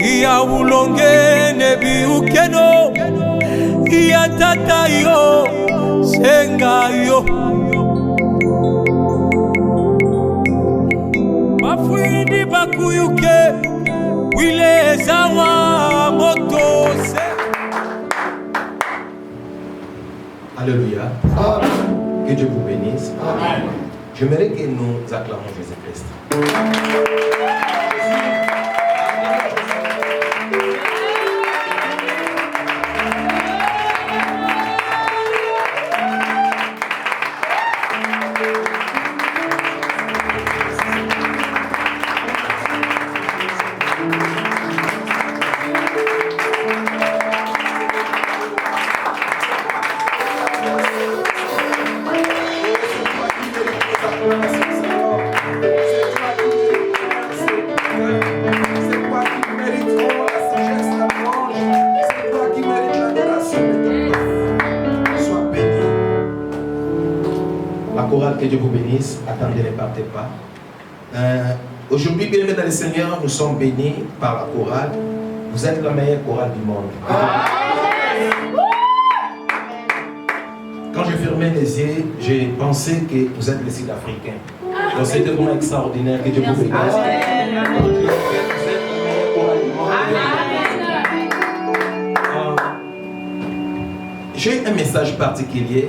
ya ulonge nebi ukeno ya tata yo senga yo Mafwindi bakuyuke wile zawa moto se Alléluia. Que Dieu vous bénisse. Amen. J'aimerais que nous acclamons Jésus-Christ. Que Dieu vous bénisse. Attendez, ne partez pas. Aujourd'hui, bien aimés dans le Seigneur, nous sommes bénis par la chorale. Vous êtes la meilleure chorale du monde. Quand je fermais les yeux, j'ai pensé que vous êtes les Sud-Africains. Donc c'était vraiment extraordinaire. Que Dieu vous bénisse. Vous êtes la meilleure chorale du monde. J'ai un message particulier.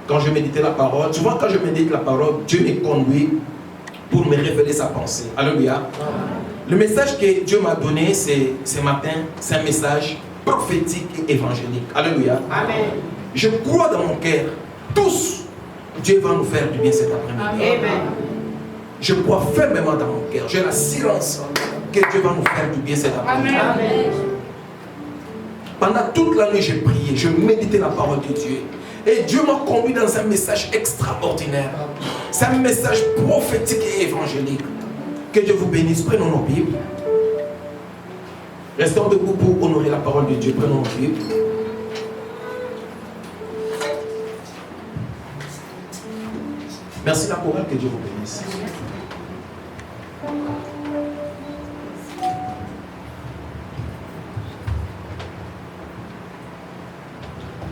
Quand je méditais la parole, souvent quand je médite la parole, Dieu me conduit pour me révéler sa pensée. Alléluia. Le message que Dieu m'a donné ce matin, c'est un message prophétique et évangélique. Alléluia. Amen. Je crois dans mon cœur, tous, Dieu va nous faire du bien cet après-midi. Amen. Je crois fermement dans mon cœur, j'ai l'assurance que Dieu va nous faire du bien cet après-midi. Amen. Pendant toute la nuit, j'ai prié, je méditais la parole de Dieu. Et Dieu m'a conduit dans un message extraordinaire. C'est un message prophétique et évangélique. Que Dieu vous bénisse. Prenons nos Bibles. Restons debout pour honorer la parole de Dieu. Prenons nos Bibles. Merci la chorale. Que Dieu vous bénisse.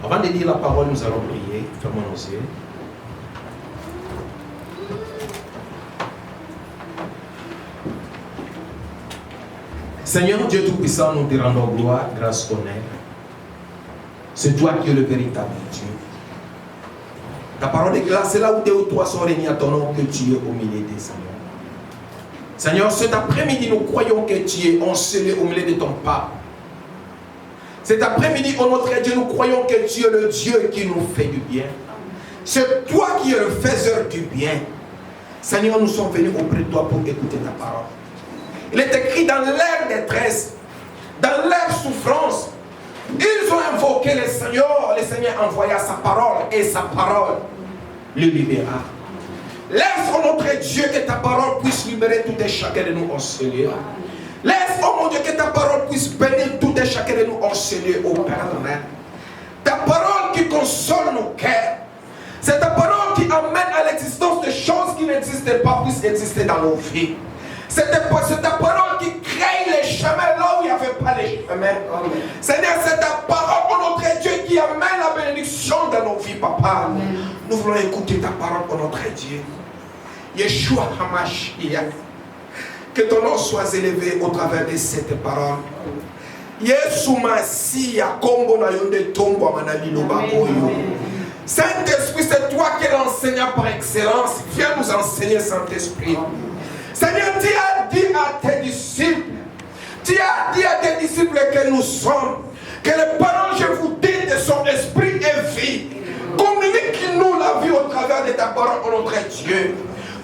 Avant de lire la parole, nous allons prier. Fermons nos yeux. Seigneur Dieu Tout-Puissant, nous te rendons gloire, grâce, honneur. C'est toi qui es le véritable Dieu. Ta parole est là, c'est là où deux ou trois sont réunis à ton nom que tu es au milieu des Seigneurs. Seigneur, cet après-midi, nous croyons que tu es enseigné au milieu de ton peuple. Cet après-midi, ô notre Dieu, nous croyons que tu es le Dieu qui nous fait du bien. C'est toi qui es le faiseur du bien. Seigneur, nous sommes venus auprès de toi pour écouter ta parole. Il est écrit dans leur détresse, dans leur souffrance, ils ont invoqué le Seigneur envoya sa parole et sa parole le libéra. Laisse, ô notre Dieu, que ta parole puisse libérer tout et chacun de nous, ô Seigneur. Laisse, oh mon Dieu, que ta parole puisse bénir tout et chacun de nous, ô Seigneur, ô Père éternel. Ta parole qui console nos cœurs. C'est ta parole qui amène à l'existence de choses qui n'existaient pas, puissent exister dans nos vies. C'est ta parole qui crée les chemins là où il n'y avait pas les chemins. Seigneur, c'est ta parole, oh notre Dieu, qui amène la bénédiction dans nos vies, Papa. Amen. Nous voulons écouter ta parole, oh notre Dieu. Yeshua HaMashiach. Que ton nom soit élevé au travers de cette parole. Saint-Esprit, c'est toi qui es l'enseignant par excellence. Viens nous enseigner, Saint-Esprit. Seigneur, tu as dit à tes disciples, que nous sommes, que les paroles, je vous dis, de son esprit et vie. Communique-nous la vie au travers de ta parole, oh notre Dieu.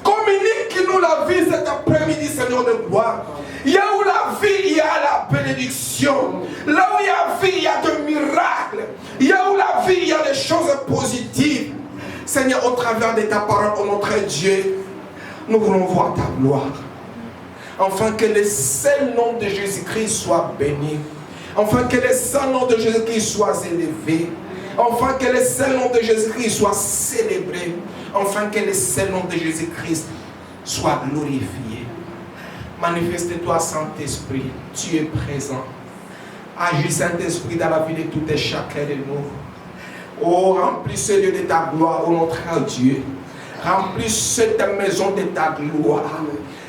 Communique-nous la vie cet après-midi, Seigneur de gloire. Il y a où la vie, il y a la bénédiction. Là où il y a vie, il y a de miracles. Il y a où la vie, il y a des choses positives. Seigneur, au travers de ta parole, oh notre Dieu, nous voulons voir ta gloire. Enfin, que le seul nom de Jésus-Christ soit béni. Enfin, que le seul nom de Jésus-Christ soit élevé. Enfin, que le seul nom de Jésus-Christ soit célébré. Enfin, que le seul nom de Jésus-Christ soit glorifié. Manifeste-toi, Saint-Esprit. Tu es présent. Agis, Saint-Esprit, dans la vie de tout et chacun de nous. Oh, remplis ce lieu de ta gloire, oh notre Dieu. Remplis cette maison de ta gloire.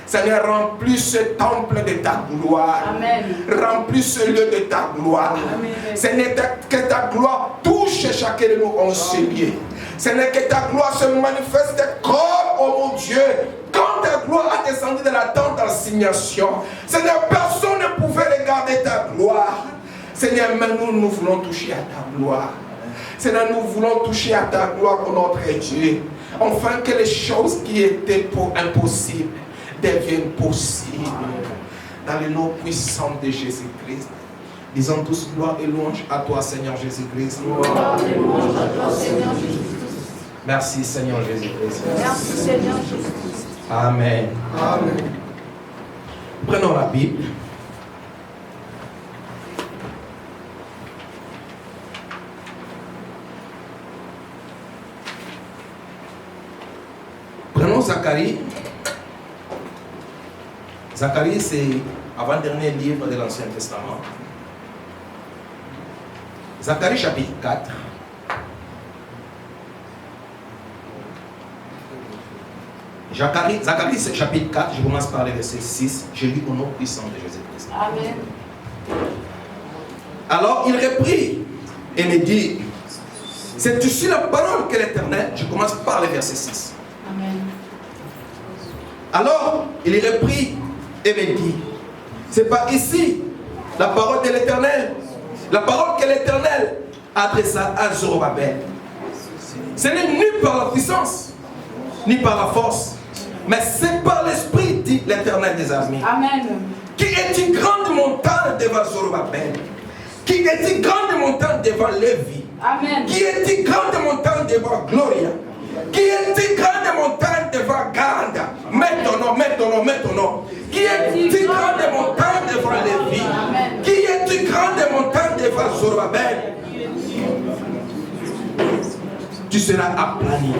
Seigneur, remplis ce temple de ta gloire. Amen. Remplis ce lieu de ta gloire. Amen. Seigneur, que ta gloire touche chacun de nous en ce lieu. Seigneur, que ta gloire se manifeste comme, oh mon Dieu, quand ta gloire a descendu de la tente d'assignation. Seigneur, personne ne pouvait regarder ta gloire. Seigneur, mais nous voulons toucher à ta gloire. Seigneur, nous voulons toucher à ta gloire, oh notre Dieu. Enfin, que les choses qui étaient impossibles deviennent possibles. Dans le nom puissant de Jésus-Christ. Disons tous gloire et louange à toi, Seigneur Jésus-Christ. Gloire et louange à toi, Seigneur Jésus-Christ. Merci, Seigneur Jésus-Christ. Merci, Seigneur Jésus-Christ. Amen. Amen. Prenons la Bible. Prenons Zacharie. Zacharie, c'est avant-dernier livre de l'Ancien Testament. Zacharie chapitre 4. Zacharie chapitre 4, je commence par le verset 6. Je lis au nom puissant de Jésus-Christ. Amen. Alors il reprit et me dit, c'est ici la parole que l'Éternel, je commence par le verset 6. Amen. Alors il reprit et me dit, c'est pas ici la parole de l'Éternel, la parole que l'Éternel adressa à Zorobabel. Ce n'est ni par la puissance, ni par la force, mais c'est par l'Esprit, dit l'Éternel des armées. Amen. Qui est-il grande montagne devant Zorobabel? Qui est-il grande montagne devant Lévi? Amen. Qui est-il grande montagne devant Gloria? Qui est-il grande montagne devant Ganda? Mets ton nom, mets ton nom, mets ton nom. Qui est-il grande montagne devant Lévi? Amen. Qui est-il grande montagne devant Zorobabel? Tu seras aplani.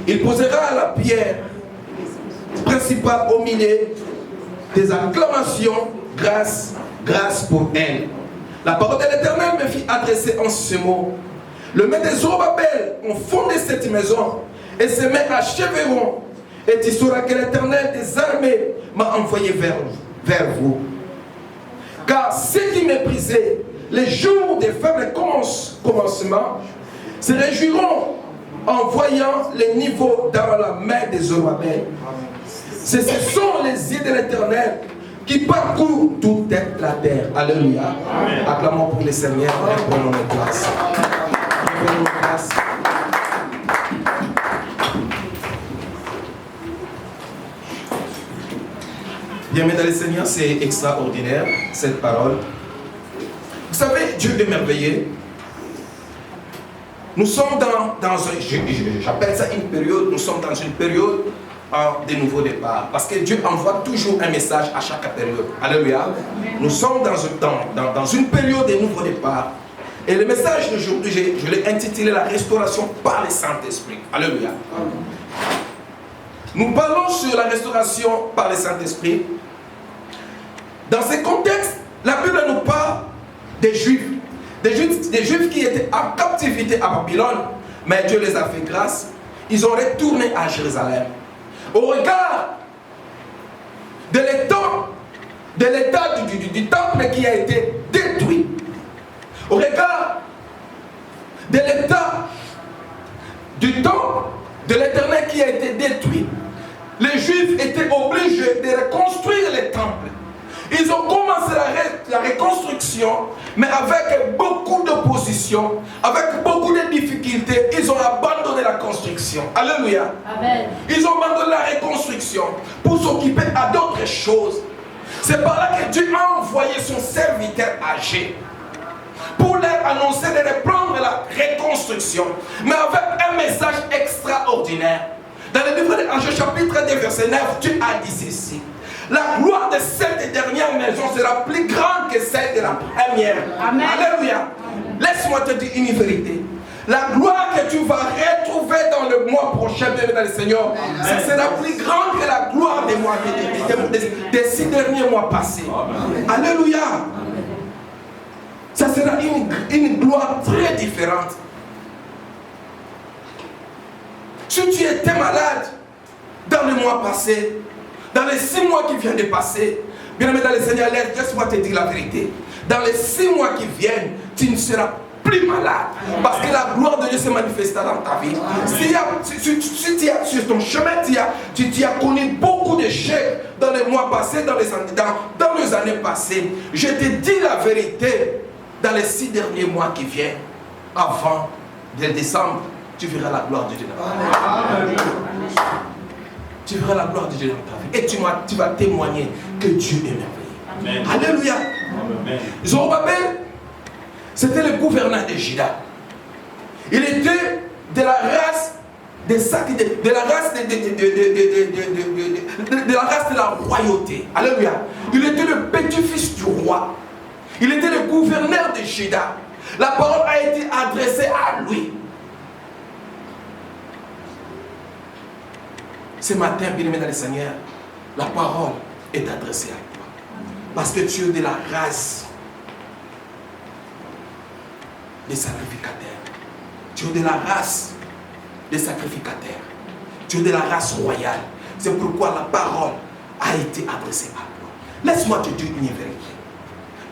Il posera la pierre principale au milieu des acclamations, grâce pour elle. La parole de l'Éternel me fit adresser en ce mot. Le maître de Zorobabel ont fondé cette maison et se met à Cheveron. Et tu sauras que l'Éternel des armées m'a envoyé vers vous. Car ceux qui méprisaient les jours des faibles commencements se réjouiront en voyant les niveaux dans la main de Zorobabel. Ce sont les yeux de l'Éternel qui parcourent toute la terre. Alléluia. Amen. Acclamons pour le Seigneur et prenons nos places. Prenons nos places. Bien, mesdames et Seigneurs, c'est extraordinaire cette parole. Vous savez, Dieu est merveilleux. Nous sommes j'appelle ça une période, nous sommes dans une période de nouveau départ. Parce que Dieu envoie toujours un message à chaque période. Alléluia. Amen. Nous sommes dans une période de nouveau départ. Et le message d'aujourd'hui, je l'ai intitulé La restauration par le Saint-Esprit. Alléluia. Amen. Nous parlons sur la restauration par le Saint-Esprit. Dans ce contexte, la Bible nous parle des Juifs. Des Juifs qui étaient en captivité à Babylone, mais Dieu les a fait grâce. Ils ont retourné à Jérusalem. Au regard de l'état du temple qui a été détruit, au regard de l'état du temple de l'Éternel qui a été détruit, les Juifs étaient obligés de reconstruire le temple. Ils ont commencé la reconstruction, mais avec beaucoup d'opposition, avec beaucoup de difficultés, ils ont abandonné la construction. Alléluia. Amen. Ils ont abandonné la reconstruction pour s'occuper à d'autres choses. C'est par là que Dieu a envoyé son serviteur âgé pour leur annoncer de reprendre la reconstruction, mais avec un message extraordinaire. Dans le livre de Agé chapitre 2 verset 9, Dieu a dit ceci: la gloire de cette dernière maison sera plus grande que celle de la première. Amen. Alléluia. Laisse-moi te dire une vérité. La gloire que tu vas retrouver dans le mois prochain, bien dans le Seigneur, ça sera plus grande que la gloire des mois, des 6 derniers mois passés. Alléluia. Ça sera une gloire très différente. Si tu étais malade dans le mois passé, dans les 6 mois qui viennent de passer, bien aimé dans le Seigneur, laisse-moi te dire la vérité. Dans les 6 mois qui viennent, tu ne seras plus malade. Parce que la gloire de Dieu se manifestera dans ta vie. Si tu as, sur ton chemin, tu as connu beaucoup d'échecs dans les mois passés, dans les années passées. Je te dis la vérité, dans les 6 derniers mois qui viennent, avant de décembre, tu verras la gloire de Dieu dans ta vie. Tu verras la gloire de Dieu dans ta vie. Et tu vas témoigner que Dieu est merveilleux. Amen. Alléluia. Amen. Zorobabel, c'était le gouverneur de Juda. Il était de la race de la race de la royauté. Alléluia. Il était le petit-fils du roi. Il était le gouverneur de Juda. La parole a été adressée à lui. Ce matin, bien-aimé dans le Seigneur, la parole est adressée à toi. Parce que tu es de la race des sacrificateurs. Tu es de la race des sacrificateurs. Tu es de la race royale. C'est pourquoi la parole a été adressée à toi. Laisse-moi te dire une vérité.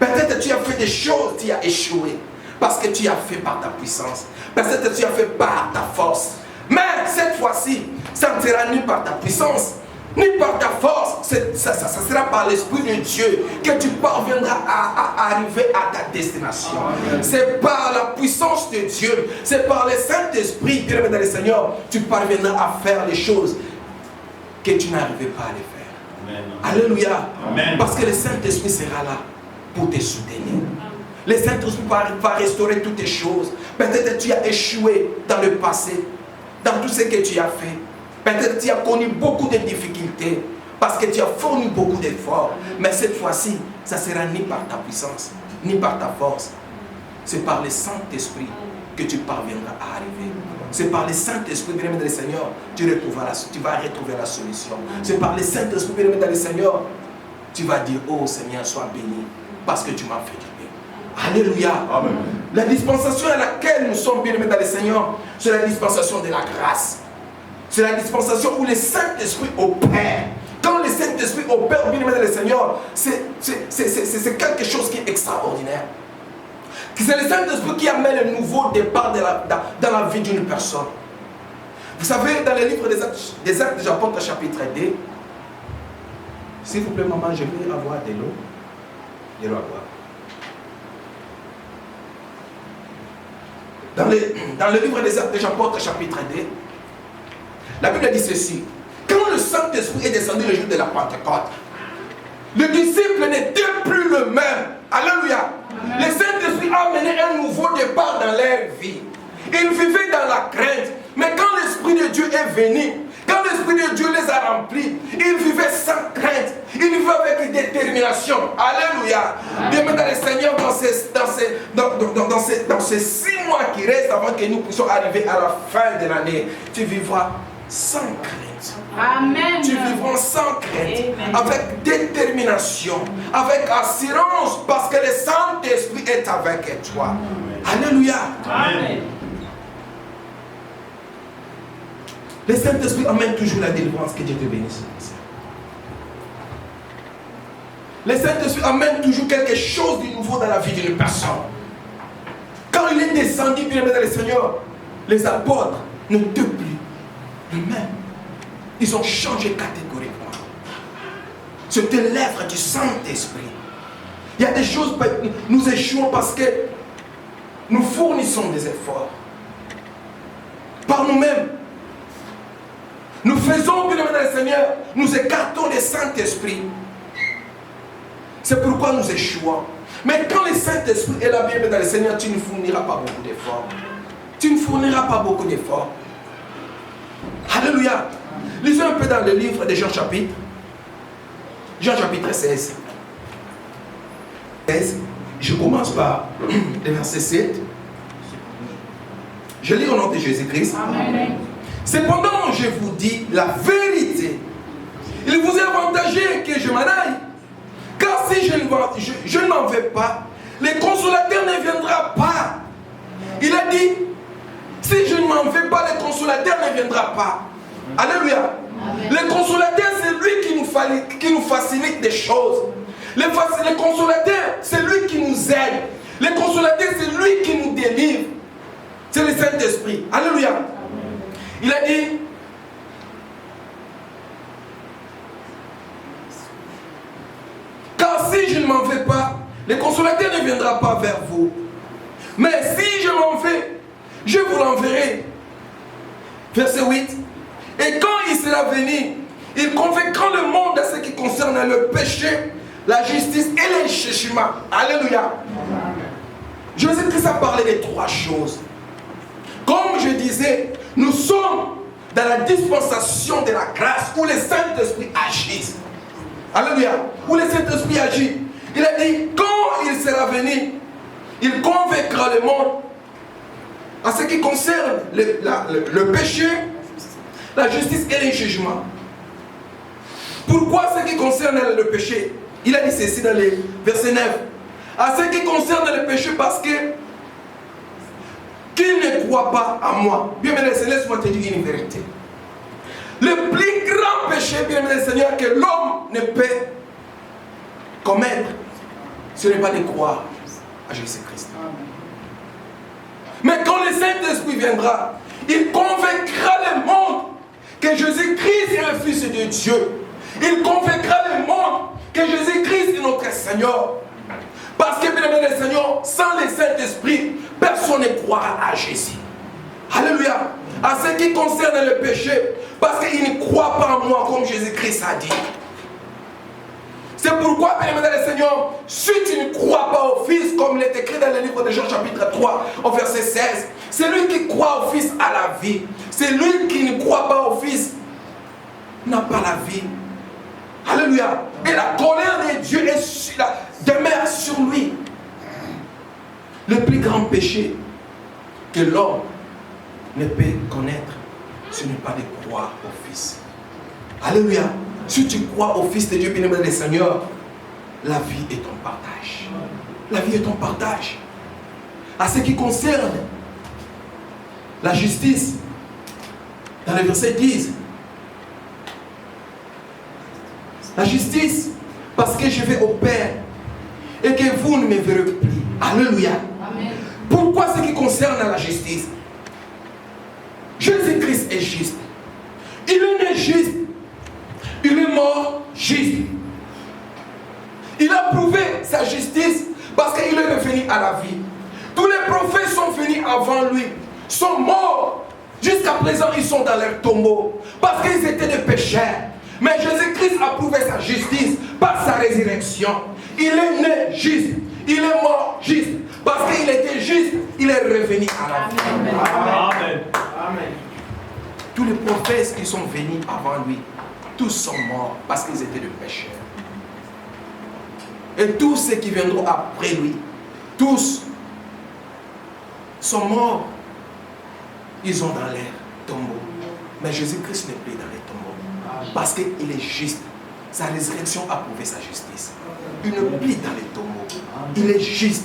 Peut-être que tu as fait des choses, tu as échoué. Parce que tu as fait par ta puissance. Peut-être que tu as fait par ta force. Mais cette fois-ci, ça ne sera ni par ta puissance, ni par ta force. Ça sera par l'Esprit de Dieu que tu parviendras à arriver à ta destination. C'est par la puissance de Dieu, c'est par le Saint-Esprit, bien-aimé dans le Seigneur, tu parviendras à faire les choses que tu n'arrivais pas à les faire. Amen. Alléluia. Amen. Parce que le Saint-Esprit sera là pour te soutenir. Le Saint-Esprit va restaurer toutes tes choses. Peut-être que tu as échoué dans le passé, dans tout ce que tu as fait. Peut-être que tu as connu beaucoup de difficultés parce que tu as fourni beaucoup d'efforts. Mais cette fois-ci, ça ne sera ni par ta puissance, ni par ta force. C'est par le Saint-Esprit que tu parviendras à arriver. C'est par le Saint-Esprit, bien-aimé dans le Seigneur, tu vas retrouver la solution. C'est par le Saint-Esprit, bien-aimé dans le Seigneur, tu vas dire, oh Seigneur, sois béni parce que tu m'as fait du bien. Alléluia. Amen. La dispensation à laquelle nous sommes bien-aimés dans le Seigneur, c'est la dispensation de la grâce. C'est la dispensation où le Saint-Esprit opère. Quand le Saint-Esprit opère, bien-aimé dans le Seigneur, c'est quelque chose qui est extraordinaire. C'est le Saint-Esprit qui amène le nouveau départ dans la vie d'une personne. Vous savez, dans le livre des Actes des Apôtres, chapitre 2, s'il vous plaît, maman, je vais avoir de l'eau. De l'eau à boire. Dans le livre des Actes des Apôtres, chapitre 2, la Bible dit ceci. Quand le Saint-Esprit est descendu le jour de la Pentecôte, les disciples n'étaient plus le même. Alléluia. Le Saint-Esprit a amené un nouveau départ dans leur vie. Ils vivaient dans la crainte. Mais quand l'Esprit de Dieu est venu, quand l'Esprit de Dieu les a remplis, ils vivaient sans crainte. Ils vivaient avec détermination. Alléluia. Bien, dans le Seigneur, dans ces 6 mois qui restent avant que nous puissions arriver à la fin de l'année, tu vivras sans crainte. Amen. Tu vivras sans crainte. Amen. Avec détermination, avec assurance, parce que le Saint-Esprit est avec toi. Amen. Alléluia. Amen. Le Saint-Esprit amène toujours la délivrance. Que Dieu te bénisse. Le Saint-Esprit amène toujours quelque chose de nouveau dans la vie d'une personne. Quand il est descendu, bien aimé dans le Seigneur, les apôtres n'étaient plus les mêmes. Ils ont changé catégoriquement. C'était l'œuvre du Saint-Esprit. Il y a des choses, nous échouons parce que nous fournissons des efforts. Par nous-mêmes. Nous faisons, bien aimé dans le Seigneur, nous écartons le Saint-Esprit. C'est pourquoi nous échouons. Mais quand le Saint-Esprit est là, bien aimé dans le Seigneur, tu ne fourniras pas beaucoup d'efforts. Tu ne fourniras pas beaucoup d'efforts. Alléluia. Lisons un peu dans le livre de Jean chapitre 16. Je commence par le verset 7. Je lis au nom de Jésus-Christ. Amen. Cependant, je vous dis la vérité. Il vous est avantageux que je m'en aille. Car si je n'en vais pas, le consolateur ne viendra pas. Il a dit, si je ne m'en vais pas, le consolateur ne viendra pas. Alléluia. Amen. Le consolateur, c'est lui qui nous facilite des choses. Le consolateur, c'est lui qui nous aide. Le consolateur, c'est lui qui nous délivre. C'est le Saint-Esprit. Alléluia. Amen. Il a dit, car si je ne m'en vais pas, le consolateur ne viendra pas vers vous. Mais si je m'en vais, je vous l'enverrai. Verset 8. Et quand il sera venu, il convaincra le monde à ce qui concerne le péché, la justice et le jugement. Alléluia. Jésus-Christ a parlé de trois choses. Comme je disais, nous sommes dans la dispensation de la grâce où le Saint-Esprit agit. Alléluia. Où le Saint-Esprit agit. Il a dit, quand il sera venu, il convaincra le monde à ce qui concerne le péché, la justice et le jugement. Pourquoi ce qui concerne le péché? Il a dit ceci dans le verset 9. À ce qui concerne le péché, parce que qu'il ne croit pas à moi. Bien aimé Seigneur, laisse-moi te dire une vérité. Le plus grand péché, bien aimé Seigneur, que l'homme ne peut commettre, ce n'est pas de croire à Jésus-Christ. Mais quand le Saint-Esprit viendra, il convaincra le monde que Jésus-Christ est le Fils de Dieu. Il convaincra le monde que Jésus-Christ est notre Seigneur. Parce que, bien aimé Seigneur, sans le Saint-Esprit, personne ne croira à Jésus. Alléluia. À ce qui concerne le péché, parce qu'il ne croit pas en moi, comme Jésus-Christ a dit. C'est pourquoi, bien aimé Seigneur, si tu ne crois pas au Fils, comme il est écrit dans le livre de Jean chapitre 3, au verset 16, c'est lui qui croit au Fils à la vie. C'est lui qui ne croit pas au Fils, n'a pas la vie. Alléluia. Et la colère de Dieu demeure sur lui. Le plus grand péché que l'homme ne peut connaître, ce n'est pas de croire au Fils. Alléluia. Si tu crois au Fils de Dieu, bien-aimé le Seigneur, la vie est ton partage. La vie est ton partage. À ce qui concerne la justice, dans le verset 10, la justice, parce que je vais au Père et que vous ne me verrez plus. Alléluia. Amen. Pourquoi ce qui concerne la justice? Jésus-Christ est juste. Il est né juste. Il est mort juste. Il a prouvé sa justice parce qu'il est revenu à la vie. Tous les prophètes sont venus avant lui, sont morts. Jusqu'à présent, ils sont dans leur tombeau parce qu'ils étaient des pécheurs. Mais Jésus-Christ a prouvé sa justice par sa résurrection. Il est né juste. Il est mort juste. Parce qu'il était juste, il est revenu à la vie. Amen. Amen. Tous les prophètes qui sont venus avant lui, tous sont morts parce qu'ils étaient des pécheurs. Et tous ceux qui viendront après lui, tous sont morts. Ils sont dans leur tombeau. Mais Jésus-Christ n'est plus dans les tombeaux. Parce qu'il est juste. Sa résurrection a prouvé sa justice. Il ne plie dans les tombeaux. Il est juste.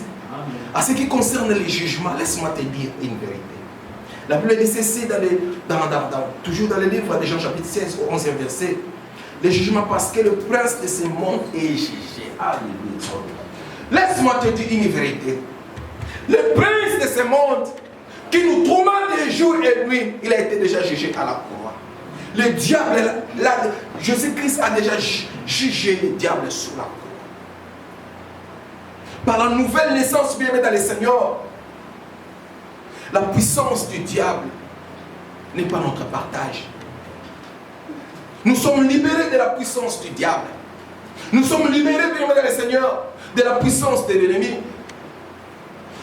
À ce qui concerne les jugements, laisse-moi te dire une vérité. La Bible dit ceci toujours dans le livre de Jean chapitre 16 au 11e verset. Les jugements parce que le prince de ce monde est jugé. Alléluia. Laisse-moi te dire une vérité. Le prince de ce monde qui nous tourmente les jours et nuits, il a été déjà jugé à la croix. Le diable, Jésus-Christ a déjà jugé le diable sur la croix. Par la nouvelle naissance, bien aimé dans le Seigneur, la puissance du diable n'est pas notre partage. Nous sommes libérés de la puissance du diable. Nous sommes libérés, bien aimé dans le Seigneur, de la puissance de l'ennemi.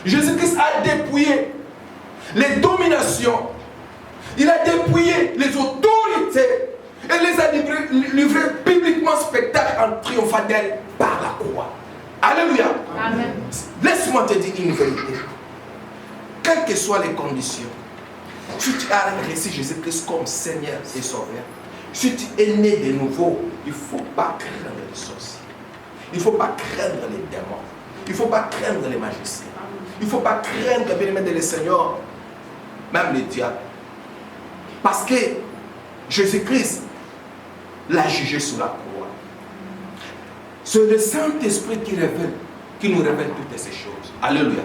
Jésus-Christ a dépouillé les dominations. Il a dépouillé les autorités et les a livrés publiquement spectacle en triomphant d'elle par la croix. Alléluia. Amen. Laisse-moi te dire une vérité. Quelles que soient les conditions, si tu as reçu Jésus-Christ comme Seigneur et Sauveur, si tu es né de nouveau, il ne faut pas craindre les sorciers. Il ne faut pas craindre les démons. Il ne faut pas craindre les magiciens. Il ne faut pas craindre le Seigneur, même les diables. Parce que Jésus-Christ l'a jugé sous la croix. C'est le Saint-Esprit qui nous révèle toutes ces choses. Alléluia.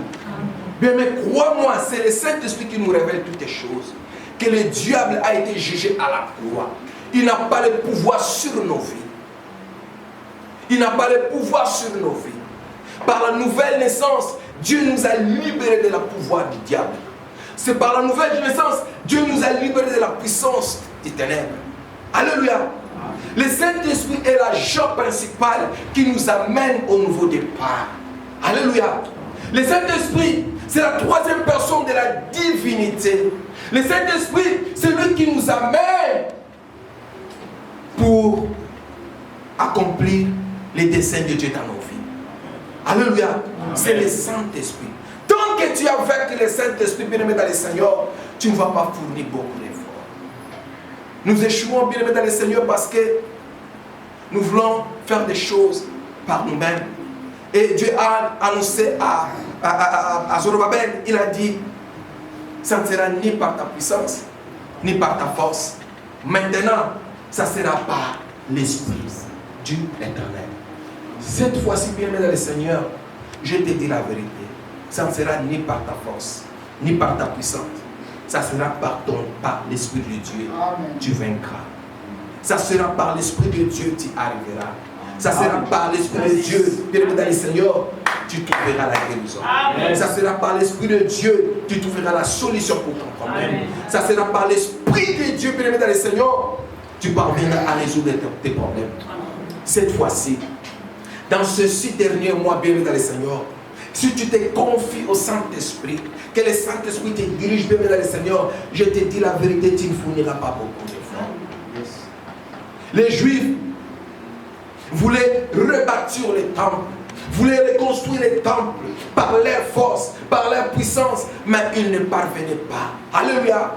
Bien, mais crois-moi, c'est le Saint-Esprit qui nous révèle toutes ces choses. Que le diable a été jugé à la croix. Il n'a pas le pouvoir sur nos vies. Il n'a pas le pouvoir sur nos vies. Par la nouvelle naissance, Dieu nous a libérés de la pouvoir du diable. C'est par la nouvelle naissance, Dieu nous a libérés de la puissance des ténèbres. Alléluia. Le Saint-Esprit est l'agent principal qui nous amène au nouveau départ. Alléluia. Le Saint-Esprit, c'est la troisième personne de la divinité. Le Saint-Esprit, c'est lui qui nous amène pour accomplir les desseins de Dieu dans nos vies. Alléluia. C'est le Saint-Esprit. Tant que tu as avec le Saint-Esprit, bien-aimé dans le Seigneur, tu ne vas pas fournir beaucoup d'efforts. Nous échouons, bien-aimé dans le Seigneur, parce que nous voulons faire des choses par nous-mêmes. Et Dieu a annoncé à Zorobabel, il a dit, ça ne sera ni par ta puissance, ni par ta force. Maintenant, ça sera par l'Esprit du Éternel. Cette fois-ci, bien-aimé dans le Seigneur, je te dis la vérité. Ça ne sera ni par ta force, ni par ta puissance. Ça sera par l'Esprit de Dieu. Amen. Tu vaincras. Ça sera par l'Esprit de Dieu tu arriveras. Ça sera par l'Esprit de Dieu, bien-aimé dans le Seigneur, tu trouveras la guérison. Amen. Ça sera par l'Esprit de Dieu, tu trouveras la solution pour ton problème. Amen. Ça sera par l'Esprit de Dieu, bien-aimé dans le Seigneur, tu parviendras à résoudre tes problèmes. Amen. Cette fois-ci, dans ceci dernier mois, bien-aimé dans le Seigneur, si tu te confies au Saint-Esprit, que le Saint-Esprit te dirige, bien-aimé dans le Seigneur, je te dis la vérité, tu ne fourniras pas beaucoup d'efforts. Yes. Les Juifs voulaient rebâtir les temples, voulaient reconstruire les temples par leur force, par leur puissance, mais ils ne parvenaient pas. Alléluia.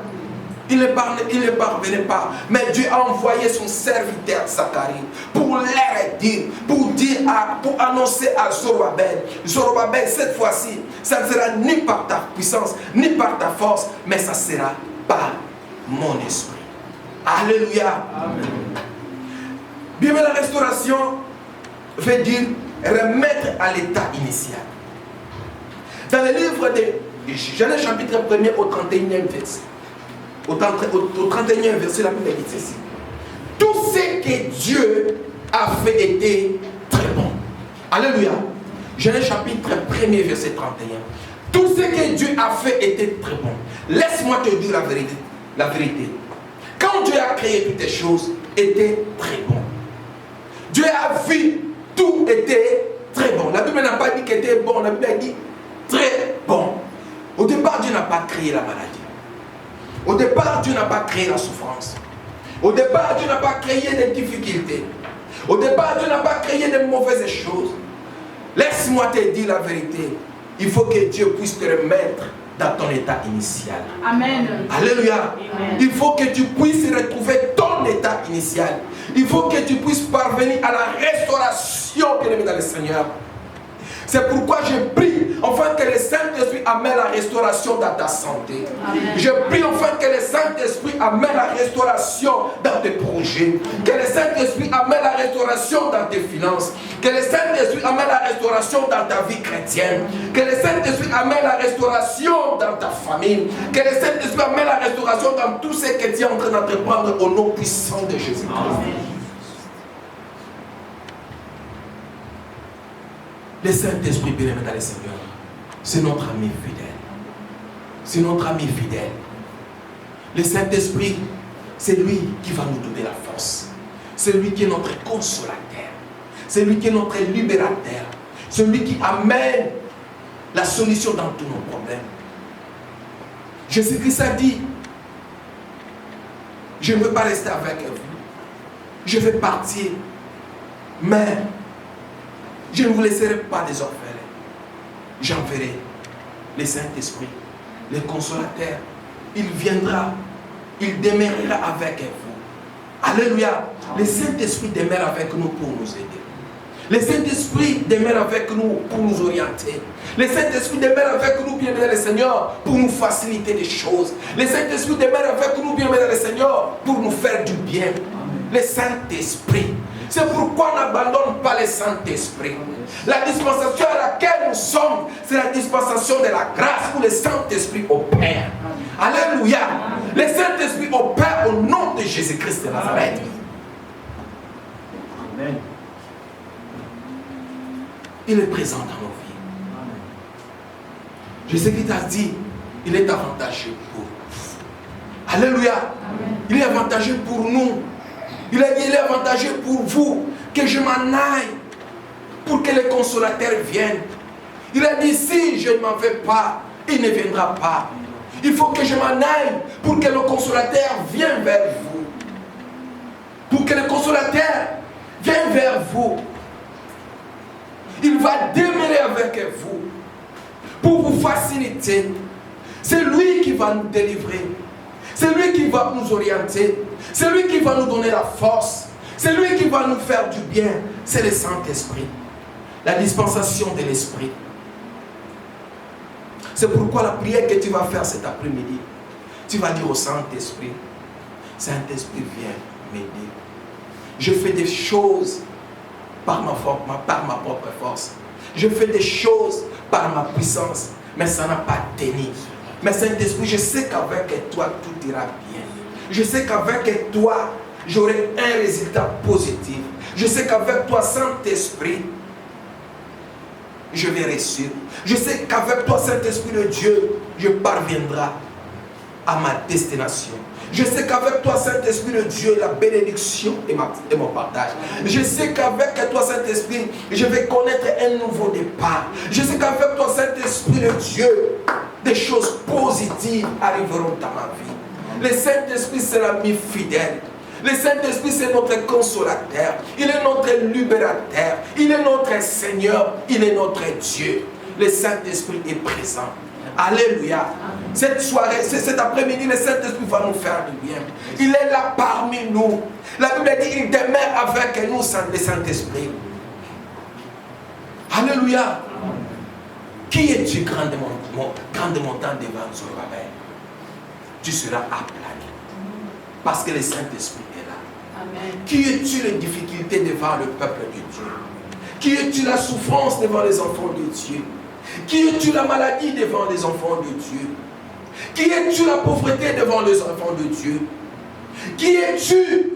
Ils ne parvenaient pas. Mais Dieu a envoyé son serviteur Zacharie pour leur dire, pour annoncer à Zorobabel, Zorobabel, cette fois-ci, ça ne sera ni par ta puissance, ni par ta force, mais ça sera par mon esprit. Alléluia. Amen. Bien, mais la restauration veut dire remettre à l'état initial. Dans le livre de Genèse chapitre 1er au 31e verset, au 31e verset, la Bible dit ceci. Tout ce que Dieu a fait était très bon. Alléluia. Genèse chapitre 1er verset 31. Tout ce que Dieu a fait était très bon. Laisse-moi te dire la vérité. La vérité. Quand Dieu a créé toutes les choses, était très bon. Dieu a vu, tout était très bon. La Bible n'a pas dit qu'il était bon, la Bible a dit très bon. Au départ, Dieu n'a pas créé la maladie. Au départ, Dieu n'a pas créé la souffrance. Au départ, Dieu n'a pas créé des difficultés. Au départ, Dieu n'a pas créé des mauvaises choses. Laisse-moi te dire la vérité. Il faut que Dieu puisse te remettre dans ton état initial. Amen. Alléluia. Amen. Il faut que tu puisses retrouver ton état initial. Il faut que tu puisses parvenir à la restauration, bien-aimé dans le Seigneur. C'est pourquoi je prie enfin que le Saint-Esprit amène la restauration dans ta santé. Amen. Je prie enfin que le Saint-Esprit amène la restauration dans tes projets. Que le Saint-Esprit amène la restauration dans tes finances. Que le Saint-Esprit amène la restauration dans ta vie chrétienne. Que le Saint-Esprit amène la restauration dans ta famille. Que le Saint-Esprit amène la restauration dans tout ce que tu es en train d'entreprendre au nom puissant de Jésus-Christ. Le Saint-Esprit, bien-aimé dans le Seigneur, c'est notre ami fidèle. C'est notre ami fidèle. Le Saint-Esprit, c'est lui qui va nous donner la force. C'est lui qui est notre consolateur. C'est lui qui est notre libérateur. C'est lui qui amène la solution dans tous nos problèmes. Jésus-Christ a dit, je ne veux pas rester avec vous. Je vais partir. Mais je ne vous laisserai pas des orphelins. J'enverrai le Saint-Esprit, le consolateur, il viendra, il demeurera avec vous. Alléluia. Le Saint-Esprit demeure avec nous pour nous aider. Le Saint-Esprit demeure avec nous pour nous orienter. Le Saint-Esprit demeure avec nous, bien-aimé le Seigneur, pour nous faciliter les choses. Le Saint-Esprit demeure avec nous, bien-aimé le Seigneur, pour nous faire du bien. Le Saint-Esprit. C'est pourquoi on n'abandonne pas le Saint-Esprit. La dispensation à laquelle nous sommes, c'est la dispensation de la grâce où le Saint-Esprit opère. Alléluia. Le Saint-Esprit opère au nom de Jésus-Christ de Nazareth. Amen. Il est présent dans nos vies. Je sais qu'il t'a dit, il est avantageux pour vous. Alléluia. Amen. Il est avantageux pour nous. Il a dit, il est avantageux pour vous que je m'en aille pour que le consolateur vienne. Il a dit, si je ne m'en vais pas, il ne viendra pas. Il faut que je m'en aille pour que le consolateur vienne vers vous. Pour que le consolateur vienne vers vous. Il va demeurer avec vous pour vous faciliter. C'est lui qui va nous délivrer. C'est lui qui va nous orienter. C'est lui qui va nous donner la force. C'est lui qui va nous faire du bien. C'est le Saint-Esprit. La dispensation de l'Esprit. C'est pourquoi la prière que tu vas faire cet après-midi, tu vas dire au Saint-Esprit, Saint-Esprit, viens m'aider. Je fais des choses par ma propre force. Je fais des choses par ma puissance, mais ça n'a pas tenu. Mais Saint-Esprit, je sais qu'avec toi, tout ira bien. Je sais qu'avec toi, j'aurai un résultat positif. Je sais qu'avec toi, Saint-Esprit, je vais réussir. Je sais qu'avec toi, Saint-Esprit de Dieu, je parviendrai à ma destination. Je sais qu'avec toi, Saint-Esprit de Dieu, la bénédiction est mon partage. Je sais qu'avec toi, Saint-Esprit, je vais connaître un nouveau départ. Je sais qu'avec toi, Saint-Esprit de Dieu, des choses positives arriveront dans ma vie. Le Saint-Esprit, c'est l'ami fidèle. Le Saint-Esprit, c'est notre consolateur. Il est notre libérateur. Il est notre Seigneur. Il est notre Dieu. Le Saint-Esprit est présent. Alléluia. Cette soirée, cet après-midi, le Saint-Esprit va nous faire du bien. Il est là parmi nous. La Bible dit, il demeure avec nous, le Saint-Esprit. Alléluia. Qui es-tu, grande montagne devant Zorobabel? Tu seras aplani. Parce que le Saint-Esprit est là. Amen. Qui es-tu les difficultés devant le peuple de Dieu? Qui es-tu la souffrance devant les enfants de Dieu? Qui es-tu la maladie devant les enfants de Dieu? Qui es-tu la pauvreté devant les enfants de Dieu? Qui es-tu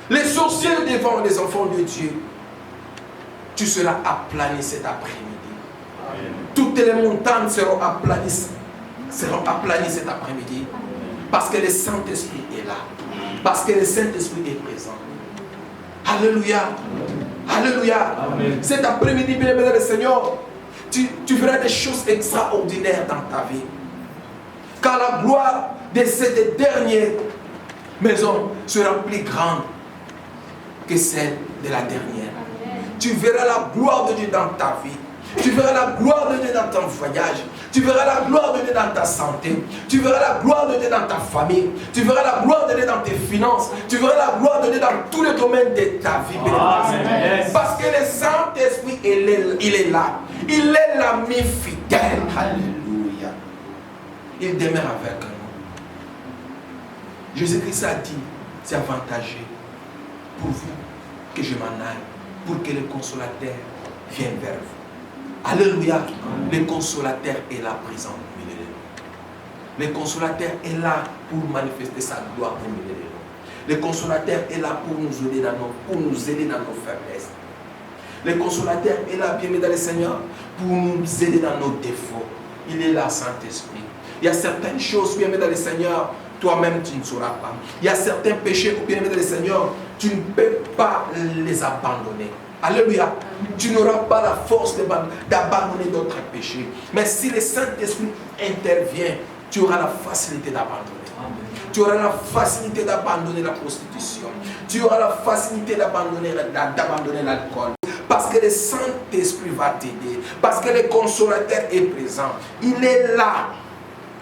les sorciers devant les enfants de Dieu? Tu seras aplani cet après-midi. Toutes les montagnes seront aplanies cet après-midi. Parce que le Saint-Esprit est là. Parce que le Saint-Esprit est présent. Alléluia. Alléluia. Amen. Cet après-midi, bien-aimé le Seigneur, tu verras des choses extraordinaires dans ta vie. Car la gloire de cette dernière maison sera plus grande que celle de la dernière. Amen. Tu verras la gloire de Dieu dans ta vie. Tu verras la gloire de Dieu dans ton voyage. Tu verras la gloire de Dieu dans ta santé. Tu verras la gloire de Dieu dans ta famille. Tu verras la gloire de Dieu dans tes finances. Tu verras la gloire de Dieu dans tous les domaines de ta vie. Amen. Parce que le Saint-Esprit, il est là. Il est l'ami fidèle. Alléluia. Il demeure avec nous. Jésus-Christ a dit, c'est avantageux pour vous que je m'en aille, pour que le consolateur vienne vers vous. Alléluia. Le consolateur est là présent au milieu de nous. Le consolateur est là pour manifester sa gloire au milieu de nous. Le consolateur est là pour nous aider dans nos faiblesses. Le consolateur est là, bien aimé dans le Seigneur, pour nous aider dans nos défauts. Il est là, Saint-Esprit. Il y a certaines choses, bien aimé dans le Seigneur, toi-même tu ne sauras pas. Il y a certains péchés, bien aimé dans le Seigneur, tu ne peux pas les abandonner. Alléluia. Tu n'auras pas la force d'abandonner d'autres péchés. Mais si le Saint-Esprit intervient, tu auras la facilité d'abandonner. Tu auras la facilité d'abandonner la prostitution. Tu auras la facilité d'abandonner l'alcool. Parce que le Saint-Esprit va t'aider. Parce que le consolateur est présent. Il est là.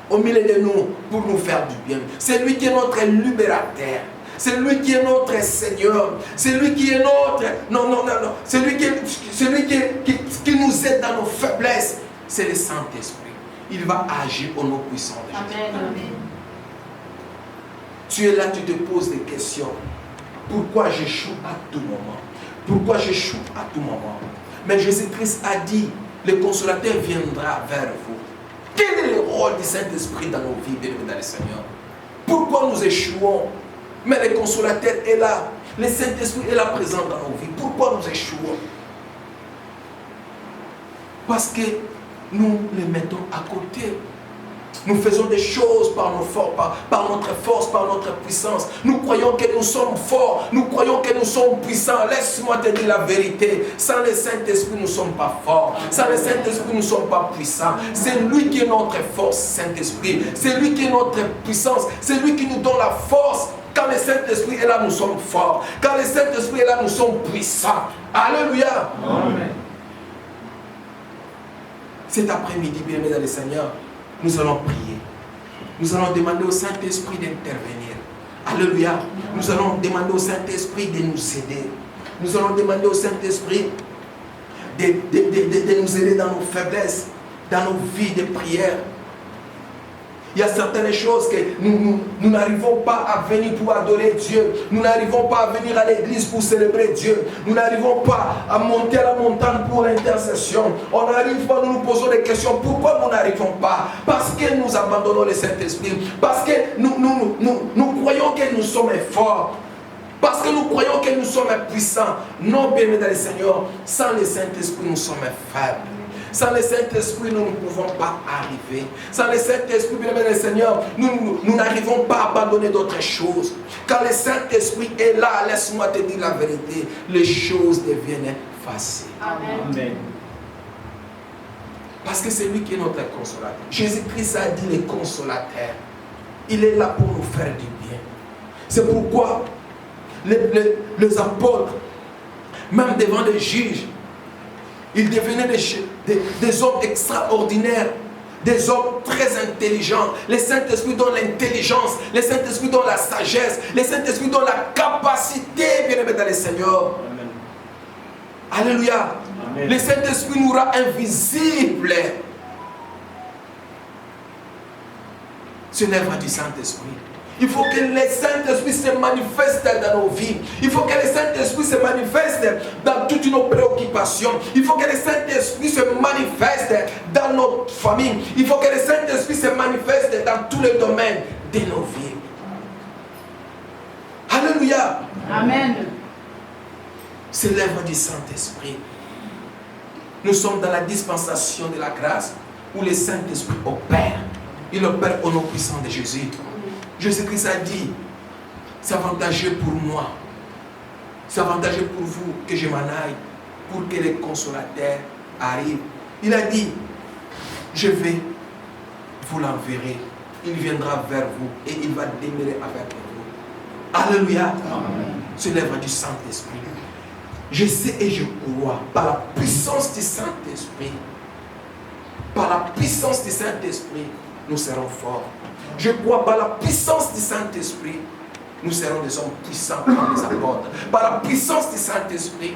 au milieu de nous pour nous faire du bien. C'est lui qui est notre libérateur. C'est lui qui est notre Seigneur. C'est lui qui est notre... Non. C'est lui qui nous aide dans nos faiblesses. C'est le Saint-Esprit. Il va agir au nom puissant de Jésus. Amen. Tu es là, tu te poses des questions. Pourquoi j'échoue à tout moment? Pourquoi j'échoue à tout moment? Mais Jésus-Christ a dit, le consolateur viendra vers vous. Quel est le rôle du Saint-Esprit dans nos vies, bien-aimés dans le Seigneur? Pourquoi nous échouons? Mais le consolateur est là. Le Saint-Esprit est là présent dans nos vies. Pourquoi nous échouons? Parce que nous les mettons à côté. Nous faisons des choses par notre force, par notre puissance. Nous croyons que nous sommes forts. Nous croyons que nous sommes puissants. Laisse-moi te dire la vérité. Sans le Saint-Esprit, nous ne sommes pas forts. Sans le Saint-Esprit, nous ne sommes pas puissants. C'est lui qui est notre force, Saint-Esprit. C'est lui qui est notre puissance. C'est lui qui nous donne la force. Quand le Saint-Esprit est là, nous sommes forts. Quand le Saint-Esprit est là, nous sommes puissants. Alléluia. Amen. Cet après-midi, bien-aimés dans le Seigneur, nous allons prier. Nous allons demander au Saint-Esprit d'intervenir. Alléluia. Nous allons demander au Saint-Esprit de nous aider. Nous allons demander au Saint-Esprit de nous aider dans nos faiblesses, dans nos vies de prière. Il y a certaines choses que nous n'arrivons pas à venir pour adorer Dieu. Nous n'arrivons pas à venir à l'église pour célébrer Dieu. Nous n'arrivons pas à monter à la montagne pour l'intercession. On n'arrive pas, nous nous posons des questions. Pourquoi nous n'arrivons pas? Parce que nous abandonnons le Saint-Esprit. Parce que nous croyons que nous sommes forts. Parce que nous croyons que nous sommes puissants. Non, bien aimés dans le Seigneur, sans le Saint-Esprit, nous sommes faibles. Sans le Saint-Esprit, nous ne pouvons pas arriver. Sans le Saint-Esprit, bien aimé le Seigneur, nous n'arrivons pas à abandonner d'autres choses. Quand le Saint-Esprit est là, laisse-moi te dire la vérité, les choses deviennent faciles. Amen. Parce que c'est lui qui est notre consolateur. Jésus-Christ a dit le consolateur. Il est là pour nous faire du bien. C'est pourquoi les apôtres, même devant les juges, ils devenaient des hommes extraordinaires, des hommes très intelligents. Le Saint-Esprit donne l'intelligence, le Saint-Esprit donne la sagesse, le Saint-Esprit donne la capacité, bien-aimé dans le Seigneur. Amen. Alléluia. Amen. Le Saint-Esprit nous rend invisibles. C'est l'œuvre du Saint-Esprit. Il faut que le Saint-Esprit se manifeste dans nos vies. Il faut que le Saint-Esprit se manifeste dans toutes nos préoccupations. Il faut que le Saint-Esprit se manifeste dans notre famille. Il faut que le Saint-Esprit se manifeste dans tous les domaines de nos vies. Alléluia. Amen. C'est l'œuvre du Saint-Esprit. Nous sommes dans la dispensation de la grâce où le Saint-Esprit opère. Il opère au nom puissant de Jésus. Jésus-Christ a dit, c'est avantageux pour moi, c'est avantageux pour vous que je m'en aille, pour que les consolateurs arrivent. Il a dit, je vais vous l'enverrer, il viendra vers vous et il va demeurer avec vous. Alléluia. C'est l'œuvre du Saint-Esprit. Je sais et je crois, par la puissance du Saint-Esprit, par la puissance du Saint-Esprit, nous serons forts. Je crois par la puissance du Saint-Esprit, nous serons des hommes puissants comme les apôtres. Par la puissance du Saint-Esprit,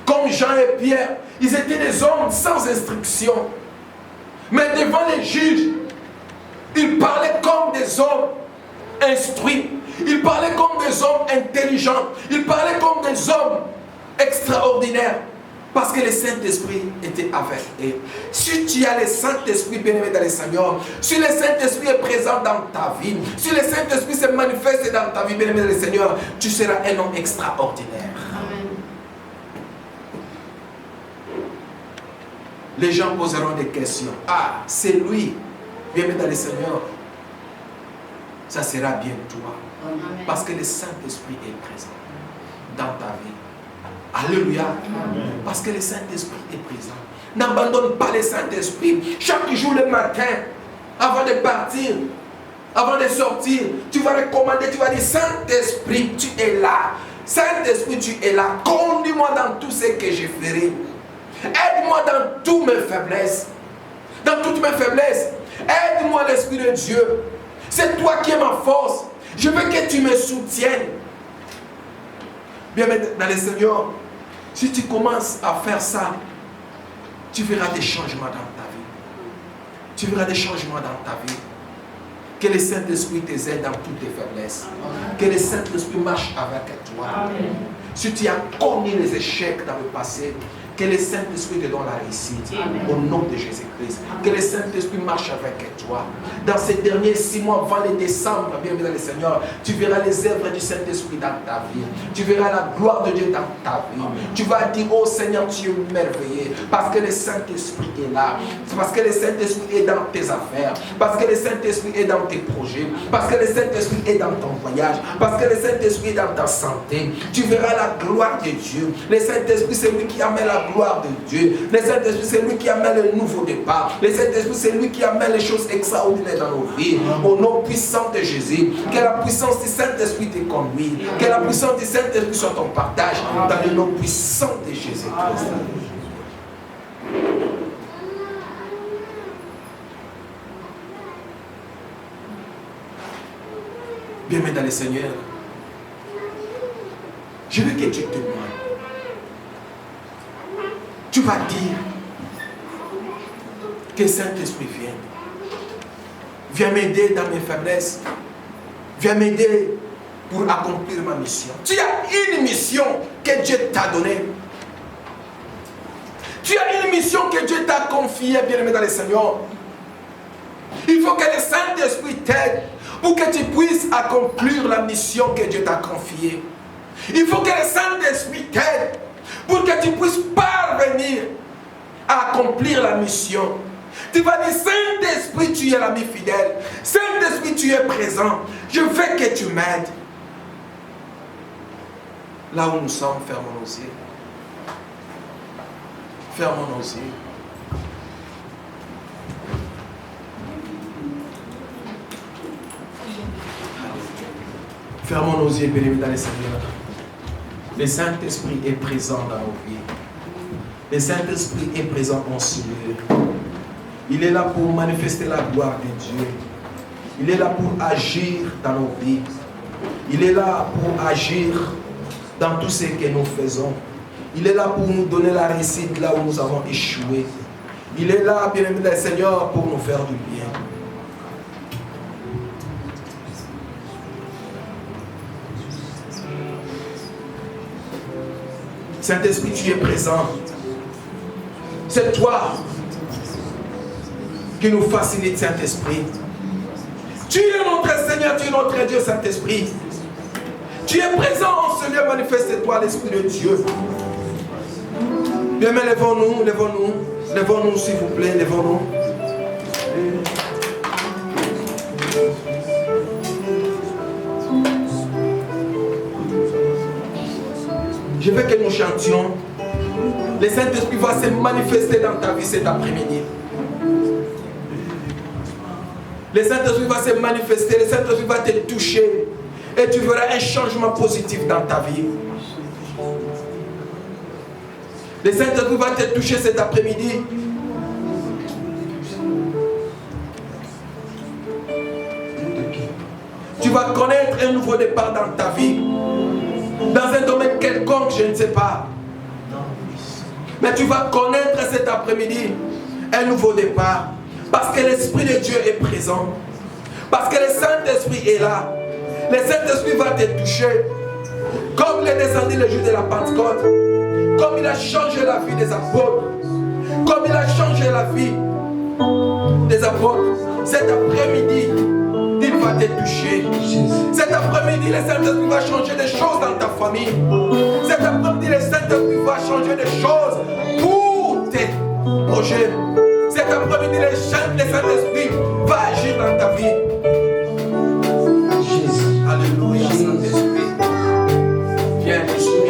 comme Jean et Pierre, ils étaient des hommes sans instruction. Mais devant les juges, ils parlaient comme des hommes instruits. Ils parlaient comme des hommes intelligents. Ils parlaient comme des hommes extraordinaires. Parce que le Saint-Esprit était avec eux. Si tu as le Saint-Esprit bien-aimé dans le Seigneur, si le Saint-Esprit est présent dans ta vie, si le Saint-Esprit se manifeste dans ta vie bien-aimé dans le Seigneur, tu seras un homme extraordinaire. Amen. Les gens poseront des questions. Ah, c'est lui, bien-aimé dans le Seigneur. Ça sera bien toi. Amen. Parce que le Saint-Esprit est présent dans ta vie. Alléluia. Amen. Parce que le Saint-Esprit est présent. N'abandonne pas le Saint-Esprit. Chaque jour le matin, avant de partir, avant de sortir, tu vas recommander, tu vas dire, Saint-Esprit, tu es là. Saint-Esprit, tu es là. Conduis-moi dans tout ce que je ferai. Aide-moi dans toutes mes faiblesses. Dans toutes mes faiblesses. Aide-moi, l'Esprit de Dieu. C'est toi qui es ma force. Je veux que tu me soutiennes. Bien, dans le Seigneur, si tu commences à faire ça, tu verras des changements dans ta vie. Tu verras des changements dans ta vie. Que le Saint-Esprit t'aide dans toutes tes faiblesses. Que le Saint-Esprit marche avec toi. Amen. Si tu as connu les échecs dans le passé, que le Saint-Esprit te donne la réussite. Amen. Au nom de Jésus-Christ. Que le Saint-Esprit marche avec toi. Dans ces derniers 6 mois, avant le décembre, bien le Seigneur, tu verras les œuvres du Saint-Esprit dans ta vie. Tu verras la gloire de Dieu dans ta vie. Amen. Tu vas dire, oh Seigneur, tu es merveilleux. Parce que le Saint-Esprit est là. C'est parce que le Saint-Esprit est dans tes affaires. Parce que le Saint-Esprit est dans tes projets. Parce que le Saint-Esprit est dans ton voyage. Parce que le Saint-Esprit est dans ta santé. Tu verras la gloire de Dieu. Le Saint-Esprit, c'est lui qui amène la gloire de Dieu. Le Saint-Esprit, c'est lui qui amène le nouveau départ. Le Saint-Esprit, c'est lui qui amène les choses extraordinaires dans nos vies. Au nom puissant de Jésus, que la puissance du Saint-Esprit te conduise. Que la puissance du Saint-Esprit soit ton partage. Dans le nom puissant de Jésus-Christ. Bien-aimé dans le Seigneur, je veux que tu témoignes. Tu vas dire que Saint-Esprit vienne. Viens m'aider dans mes faiblesses. Viens m'aider pour accomplir ma mission. Tu as une mission que Dieu t'a donnée. Tu as une mission que Dieu t'a confiée, bien-aimé dans le Seigneur. Il faut que le Saint-Esprit t'aide pour que tu puisses accomplir la mission que Dieu t'a confiée. Il faut que le Saint-Esprit t'aide pour que tu puisses parvenir à accomplir la mission. Tu vas dire, Saint-Esprit, tu es l'ami fidèle. Saint-Esprit, tu es présent. Je veux que tu m'aides. Là où nous sommes, fermons nos yeux. Fermons nos yeux. Fermons nos yeux, bénis dans le Seigneur. Le Saint-Esprit est présent dans nos vies. Le Saint-Esprit est présent en ce lieu. Il est là pour manifester la gloire de Dieu. Il est là pour agir dans nos vies. Il est là pour agir dans tout ce que nous faisons. Il est là pour nous donner la réussite là où nous avons échoué. Il est là, bien-aimé le Seigneur, pour nous faire du bien. Saint-Esprit, tu es présent. C'est toi qui nous facilite, Saint-Esprit. Tu es notre Seigneur, tu es notre Dieu, Saint-Esprit. Tu es présent en ce lieu, manifeste-toi l'Esprit de Dieu. Bien, mais levons-nous, levons-nous, levons-nous s'il vous plaît, levons-nous. Je veux que nous chantions. Le Saint-Esprit va se manifester dans ta vie cet après-midi. Le Saint-Esprit va se manifester, le Saint-Esprit va te toucher et tu verras un changement positif dans ta vie. Le Saint-Esprit va te toucher cet après-midi. Tu vas connaître un nouveau départ dans ta vie. Dans un domaine quelconque, je ne sais pas. Mais tu vas connaître cet après-midi un nouveau départ. Parce que l'Esprit de Dieu est présent. Parce que le Saint-Esprit est là. Le Saint-Esprit va te toucher. Comme il est descendu le jour de la Pentecôte. Comme il a changé la vie des apôtres. Comme il a changé la vie des apôtres. Cet après-midi, il va te toucher. Cet après-midi, le Saint-Esprit va changer des choses dans ta famille. Cet après-midi, le Saint-Esprit va changer des choses pour tes projets. Cet après-midi, le Saint-Esprit va agir dans ta vie. Alléluia, Saint-Esprit. Viens, Esprit.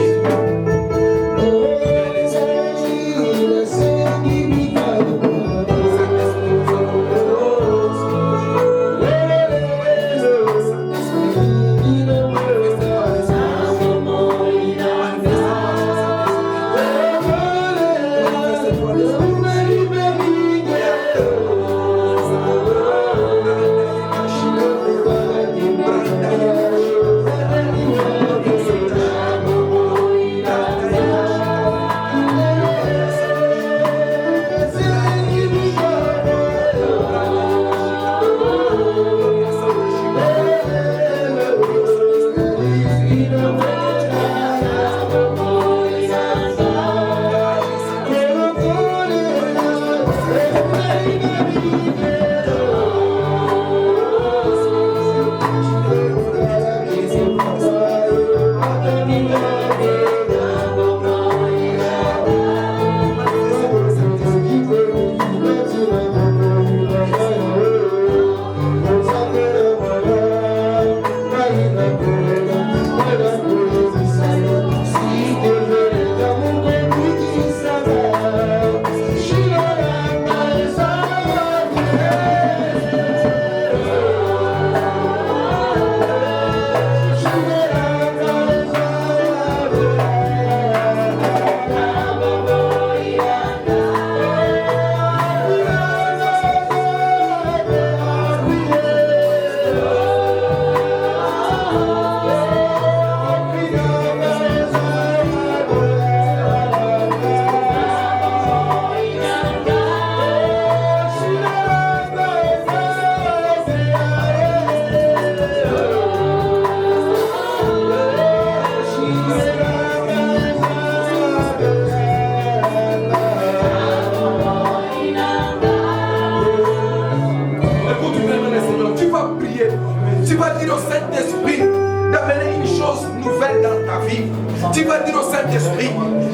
Tu vas dire au Saint-Esprit,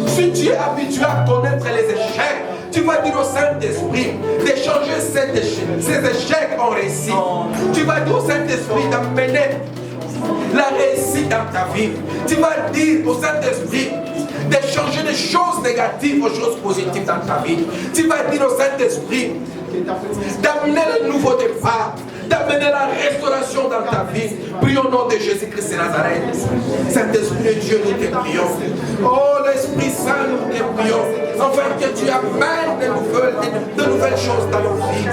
si tu es habitué à connaître les échecs, tu vas dire au Saint-Esprit d'échanger ces échecs en récit. Tu vas dire au Saint-Esprit d'amener la réussite dans ta vie. Tu vas dire au Saint-Esprit d'échanger des choses négatives aux choses positives dans ta vie. Tu vas dire au Saint-Esprit d'amener le nouveau départ, d'amener la restauration dans ta vie. Prions au nom de Jésus-Christ de Nazareth. Saint-Esprit de Dieu, nous te prions. Oh l'Esprit Saint, nous te prions. Enfin que tu amènes de nouvelles choses dans nos vies.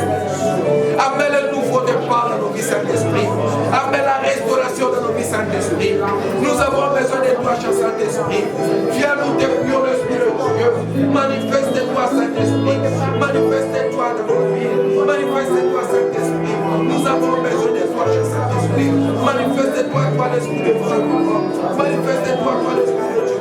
Amène le nouveau départ dans nos vies, Saint-Esprit. Amène la restauration dans nos vies, Saint-Esprit. Nous avons besoin de toi, cher Saint-Esprit. Viens, nous te prions, l'Esprit de Dieu. Manifeste-toi, Saint-Esprit. Manifeste-toi dans nos vies. Manifeste-toi, Saint-Esprit. Nous avons besoin de toi, cher Saint-Esprit. Manifeste-toi, toi, l'Esprit de Dieu. Manifeste-toi, toi, l'Esprit de Dieu.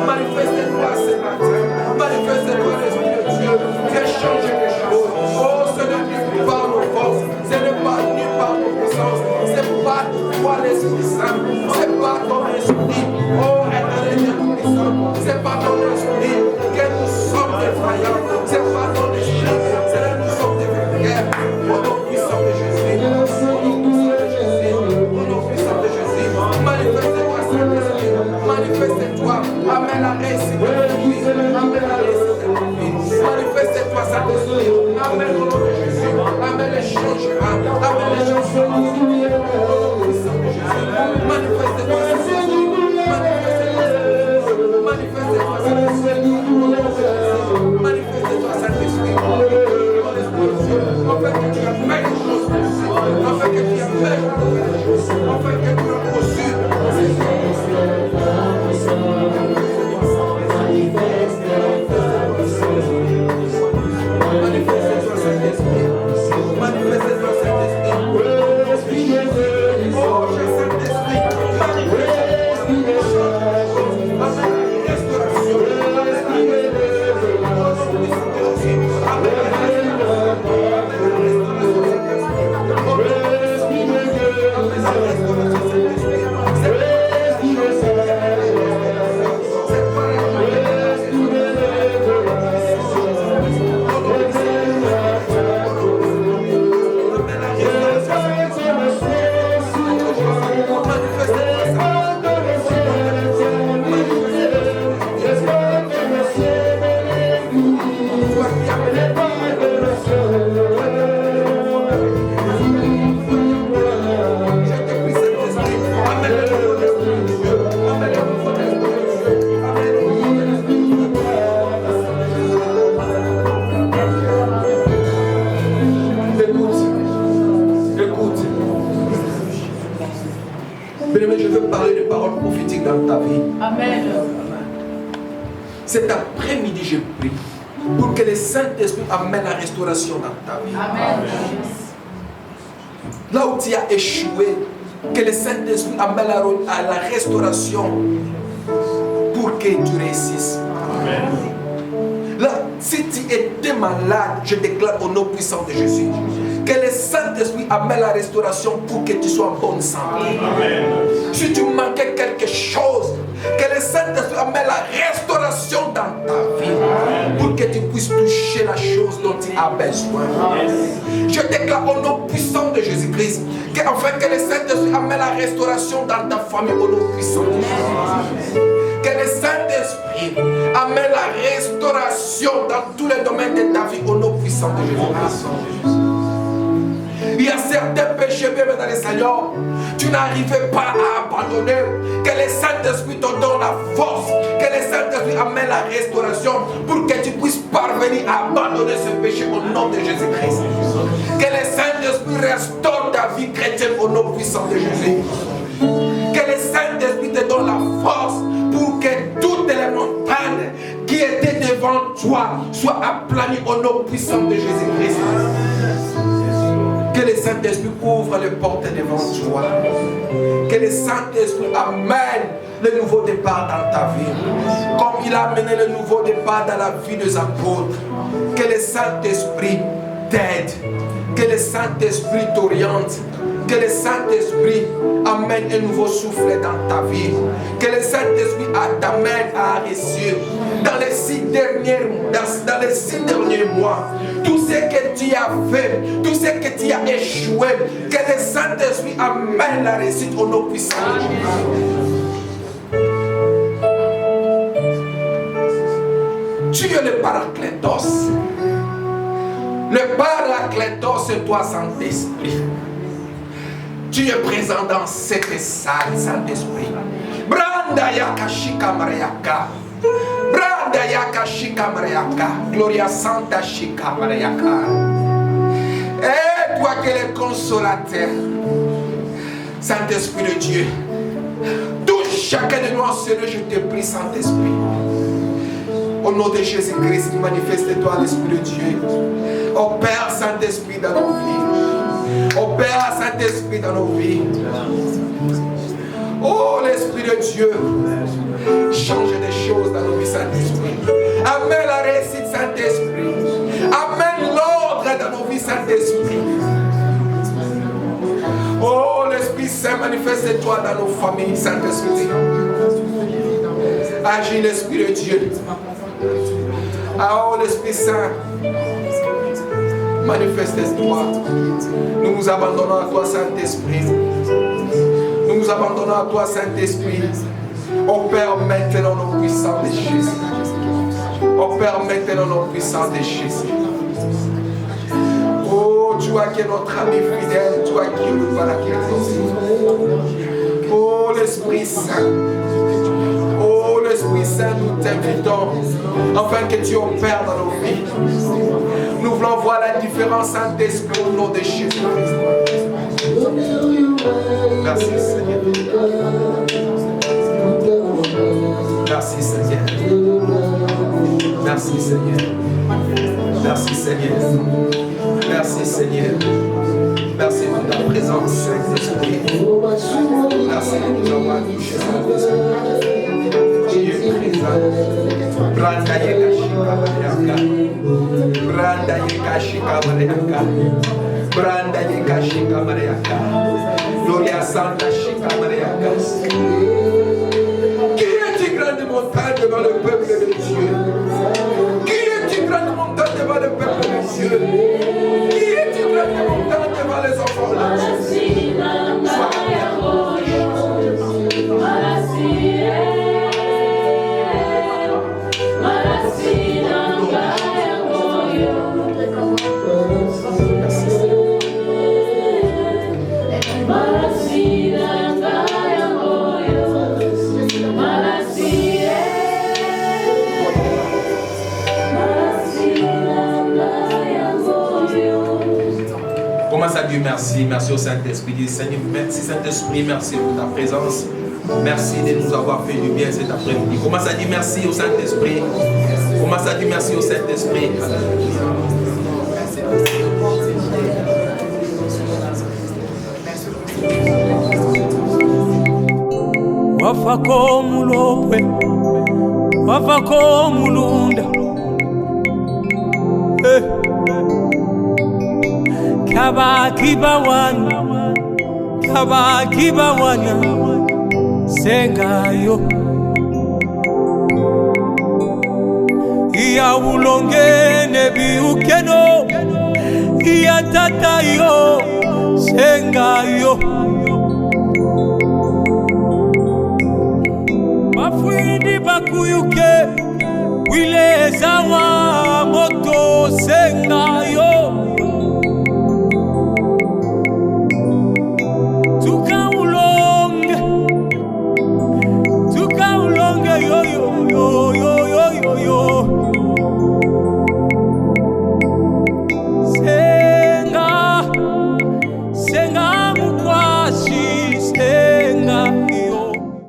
Manifeste-toi ce matin. Manifeste-toi, l'Esprit de Dieu. Viens changer les choses. Oh, ce n'est plus par nos forces. Ce n'est pas ni par nos puissances. Ce n'est pas toi, l'Esprit Saint. Ce n'est pas ton esprit. Oh, éternel Dieu puissant. Ce n'est pas ton esprit que nous sommes défaillants. Ce n'est pas ton esprit. C'est là que nous sommes des guerres. Au nom puissant de Jésus. Au nom puissant de Jésus. Au nom puissant de Jésus. Manifeste-toi, Saint-Esprit. Manifeste-toi. Amène la réussite de notre vie. Amène la réussite de notre vie. Manifeste-toi, Saint-Esprit. Amène au nom de Jésus. Amène les changements. Amène les changements. Au nom puissant de Jésus. Manifeste-toi, Saint-Esprit. Manifeste-toi, Saint-Esprit. Manifeste-toi, Saint-Esprit. Manifeste-toi, Saint-Esprit. Afin que tu amènes les choses possibles. Afin que tu amènes les choses. Afin que tu as reçu. Manifeste-toi, Saint-Esprit. Manifeste-toi, Saint-Esprit. Oh, cher Saint-Esprit. Manifeste-toi. Amène la restauration. Cet après-midi, je prie pour que le Saint-Esprit amène la restauration dans ta vie. Amen. Là où tu as échoué, que le Saint-Esprit amène à la restauration pour que tu réussisses. Amen. Là, si tu étais malade, je déclare au nom puissant de Jésus que le Saint-Esprit amène la restauration pour que tu sois en bonne santé. Amen. Si tu manquais quelque chose, que le Saint-Esprit amène la restauration dans ta vie pour que tu puisses toucher la chose dont tu as besoin. Je déclare au nom puissant de Jésus-Christ que le Saint-Esprit amène la restauration dans ta famille au nom puissant de Jésus-Christ. Que le Saint-Esprit amène la restauration dans tous les domaines de ta vie au nom puissant de Jésus-Christ. Il y a certains péchés, même dans les Seigneur, tu n'arrivais pas à abandonner. Que le Saint-Esprit te donne la force. Que le Saint-Esprit amène la restauration pour que tu puisses parvenir à abandonner ce péché au nom de Jésus-Christ. Que le Saint-Esprit restaure ta vie chrétienne au nom puissant de Jésus. Que le Saint-Esprit te donne la force pour que toutes les montagnes qui étaient devant toi soient aplanies au nom puissant de Jésus-Christ. Que le Saint-Esprit ouvre les portes devant toi. Que le Saint-Esprit amène le nouveau départ dans ta vie. Comme il a amené le nouveau départ dans la vie des apôtres. Que le Saint-Esprit t'aide. Que le Saint-Esprit t'oriente. Que le Saint-Esprit amène un nouveau souffle dans ta vie. Que le Saint-Esprit t'amène à réussir. Dans les 6 derniers mois, tout ce que tu as fait, tout ce que tu as échoué, que le Saint-Esprit amène la réussite au nom puissant de Jésus. Tu es le Paraclétos. Le Paraclétos, c'est toi, Saint-Esprit. Tu es présent dans cette salle, Saint-Esprit. Branda yakashika mariaka. Branda yakashika mariaka. Gloria Santa shika mariaka. Et toi qui es le consolateur, Saint-Esprit de Dieu, touche chacun de nous en ce lieu, je te prie, Saint-Esprit. Au nom de Jésus-Christ, manifeste-toi l'Esprit de Dieu. Opère Saint-Esprit dans nos vies. Opère Saint-Esprit dans nos vies. Oh, l'Esprit de Dieu, change des choses dans nos vies, Saint-Esprit. Amène la réussite, Saint-Esprit. Amène l'ordre dans nos vies, Saint-Esprit. Oh, l'Esprit Saint, manifeste-toi dans nos familles, Saint-Esprit. Agis l'Esprit de Dieu. Oh, l'Esprit Saint, manifeste-toi. Nous nous abandonnons à toi, Saint-Esprit. Nous nous abandonnons à toi, Saint-Esprit. Opère maintenant nos puissants de Jésus. Opère maintenant nos puissants de Jésus. Oh, toi qui es notre ami fidèle, toi qui es le Paraclétos. Oh, l'Esprit Saint. Oh, l'Esprit Saint, nous t'invitons afin que tu opères dans nos vies. Nous voulons voir la différence, Saint-Esprit, au nom de Jésus. Merci, Seigneur. Merci, Seigneur. Merci, Seigneur. Merci, Seigneur. Merci, Seigneur. Merci pour ta présence, Saint-Esprit. Merci de nous avoir touchés, Saint-Esprit. Tu es présent. Branda yekashika mariaka. Branda yekashika mariaka. Branda yekashika mariaka. Gloria Santa shika mariaka. Qui est-tu grande montagne devant le peuple de Dieu? Qui est-tu grande montagne devant le peuple de Dieu? Qui est-tu grande montagne devant les enfants de Dieu? Commence à dire merci, merci au Saint-Esprit. Dis Seigneur, merci Saint-Esprit, merci pour ta présence. Merci de nous avoir fait du bien cet après-midi. Commence à dire merci au Saint-Esprit. Commence à dire merci au Saint-Esprit. Wafako mulopwe, wafako mulunda. Kabakiba wana sengayo iya ulongene biukeno iya tatayo sengayo Bafwidi bakuyuke wile zawa moto senga